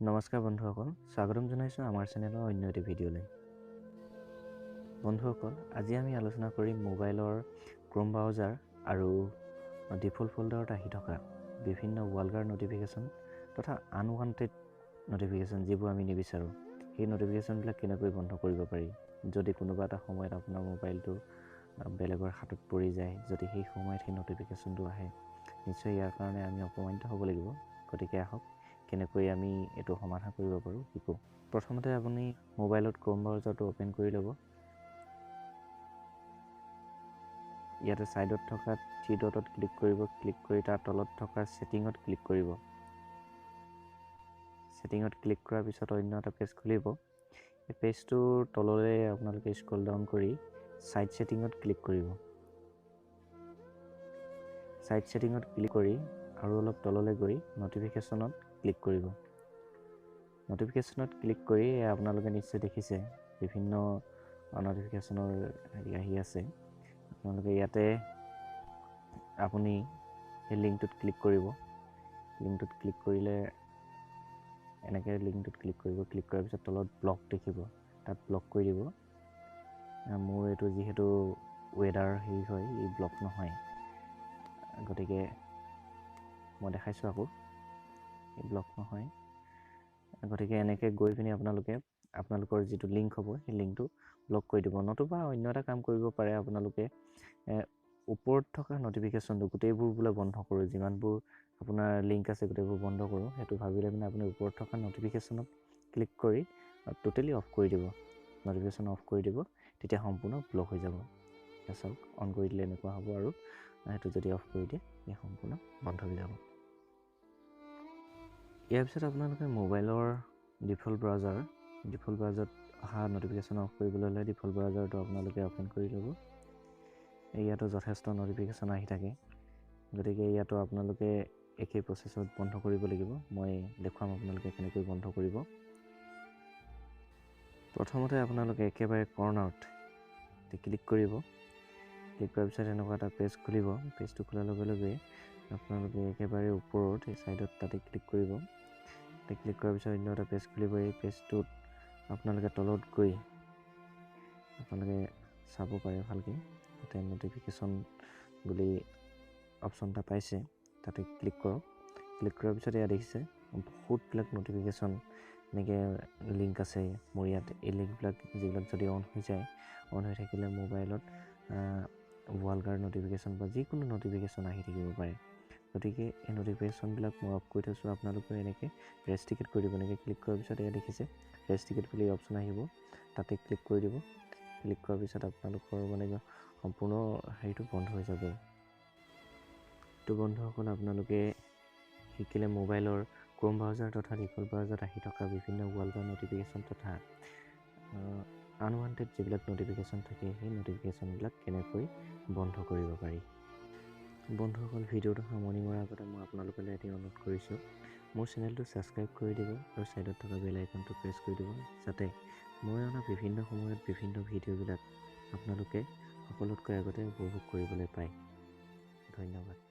নমস্কাৰ বন্ধুসকল, স্বাগতম জনাইছোঁ আমাৰ চেনেলৰ অন্য এটি ভিডিঅ'লৈ। বন্ধুসকল, আজি আমি আলোচনা কৰিম মোবাইলৰ ক্ৰোম ব্ৰাউজাৰ আৰু ডিফল্ট ফোল্ডাৰত আহি থকা বিভিন্ন ৱালগাৰ নটিফিকেশ্যন তথা আনৱান্টেড নটিফিকেশ্যন যিবোৰ আমি নিবিচাৰোঁ, সেই নটিফিকেশ্যনবিলাক কেনেকৈ বন্ধ কৰিব পাৰি। যদি কোনোবা এটা সময়ত আপোনাৰ মোবাইলটো বেলেগৰ হাতত পৰি যায়, যদি সেই সময়ত সেই নটিফিকেশ্যনটো আহে, নিশ্চয় ইয়াৰ কাৰণে আমি অপমানিত হ'ব লাগিব। গতিকে আহক কেনেকৈ আমি এইটো সমাধান কৰিব পাৰোঁ শিকোঁ। প্ৰথমতে আপুনি মোবাইলত ক্ৰোম ব্ৰাউজাৰটো অ'পেন কৰি ল'ব। ইয়াতে ছাইডত থকা থ্ৰী ডটত ক্লিক কৰিব, ক্লিক কৰি তাৰ তলত থকা ছেটিঙত ক্লিক কৰিব। ছেটিঙত ক্লিক কৰাৰ পিছত অন্য এটা পেজ খুলিব। এই পেজটোৰ তললৈ আপোনালোকে স্ক্ৰল ডাউন কৰি ছাইড ছেটিঙত ক্লিক কৰিব। ছাইড ছেটিঙত ক্লিক কৰি আৰু অলপ তললৈ গৈ নটিফিকেশ্যনত ক্লিক কৰিব। নটিফিকেশ্যনত ক্লিক কৰি আপোনালোকে নিশ্চয় দেখিছে বিভিন্ন নটিফিকেশ্যনৰ হেৰি আহি আছে। আপোনালোকে ইয়াতে আপুনি সেই লিংকটোত ক্লিক কৰিব। লিংকটোত ক্লিক কৰিলে এনেকৈ লিংকটোত ক্লিক কৰিব। ক্লিক কৰাৰ পিছত তলত ব্লক দেখিব, তাত ব্লক কৰি দিব। মোৰ এইটো যিহেতু ৱেডাৰ হেৰি হয়, এই ব্লক নহয়, গতিকে মই দেখাইছোঁ আকৌ এই ব্লক নহয়। গতিকে এনেকৈ গৈ পিনি আপোনালোকৰ যিটো লিংক হ'ব সেই লিংকটো ব্লক কৰি দিব। নতুবা অন্য এটা কাম কৰিব পাৰে, আপোনালোকে ওপৰত থকা নটিফিকেশ্যনটো গোটেইবোৰ বোলে বন্ধ কৰোঁ, যিমানবোৰ আপোনাৰ লিংক আছে গোটেইবোৰ বন্ধ কৰোঁ, সেইটো ভাবিলে মানে আপুনি ওপৰত থকা নটিফিকেশ্যনত ক্লিক কৰি টোটেলি অফ কৰি দিব। নটিফিকেশ্যন অফ কৰি দিব, তেতিয়া সম্পূৰ্ণ ব্লক হৈ যাব। চাওক, অন কৰি দিলে এনেকুৱা হ'ব, আৰু সেইটো যদি অফ কৰি দিয়ে এই সম্পূৰ্ণ বন্ধ হৈ যাব। ইয়াৰ পিছত আপোনালোকে মোবাইলৰ ডিফল্ট ব্ৰাউজাৰত অহা নটিফিকেশ্যন অফ কৰিবলৈ হ'লে ডিফল্ট ব্ৰাউজাৰটো আপোনালোকে অ'পেন কৰি ল'ব। ইয়াতো যথেষ্ট নটিফিকেশ্যন আহি থাকে, গতিকে ইয়াতো আপোনালোকে একেই প্ৰচেছত বন্ধ কৰিব লাগিব। মই দেখুৱাম আপোনালোকে কেনেকৈ বন্ধ কৰিব। প্ৰথমতে আপোনালোকে একেবাৰে কৰ্ণাৰত ক্লিক কৰিব। ক্লিক কৰাৰ পিছত এনেকুৱা এটা পেজ খুলিব। পেজটো খোলাৰ লগে লগে আপোনালোকে একেবাৰে ওপৰত এই ছাইডত তাতে ক্লিক কৰিব। তাতে ক্লিক কৰাৰ পিছত অন্য এটা পেজ খুলিব। এই পেজটোত আপোনালোকে তলত গৈ আপোনালোকে চাব পাৰে ভালকৈ, তাতে নটিফিকেশ্যন বুলি অপশ্যন এটা পাইছে, তাতে ক্লিক কৰক। ক্লিক কৰাৰ পিছত এয়া দেখিছে বহুতবিলাক নটিফিকেশ্যন এনেকৈ লিংক আছে মোৰ ইয়াত। এই লিংকবিলাক যিবিলাক যদি অন হৈ যায়, অন হৈ থাকিলে মোবাইলত ৱালগাৰ নটিফিকেশ্যন বা যিকোনো নটিফিকেশ্যন আহি থাকিব পাৰে। গতিকে এই নটিফিকেশ্যনবিলাক মই অফ কৰি থৈছোঁ। আপোনালোকে এনেকৈ ৰেষ্ট্ৰিকেট কৰি দিব। এনেকৈ ক্লিক কৰাৰ পিছত এয়া দেখিছে ৰেষ্ট্ৰিকেট বুলি অপশ্যন আহিব, তাতে ক্লিক কৰি দিব। ক্লিক কৰাৰ পিছত আপোনালোকৰ সম্পূৰ্ণ হেৰিটো বন্ধ হৈ যাব। এইটো বন্ধুসকল, আপোনালোকে শিকিলে মোবাইলৰ ক্ৰোম ব্ৰাউজাৰ তথা ডিফল্ট ব্ৰাউজাৰত আহি থকা বিভিন্ন ৱালগাৰ নটিফিকেশ্যন তথা আনৱান্টেড যিবিলাক নটিফিকেশ্যন থাকে, সেই নটিফিকেশ্যনবিলাক কেনেকৈ বন্ধ কৰিব পাৰি। বন্ধুসকল, ভিডিঅ'টো সামৰণি মৰাৰ আগতে মই আপোনালোকলৈ এটি অনুৰোধ কৰিছোঁ, মোৰ চেনেলটো ছাবস্ক্ৰাইব কৰি দিব আৰু ছাইডত থকা বেল আইকনটো প্ৰেছ কৰি দিব, যাতে মই অনা বিভিন্ন সময়ত বিভিন্ন ভিডিঅ'বিলাক আপোনালোকে সকলোতকৈ আগতে উপভোগ কৰিবলৈ পায়। ধন্যবাদ।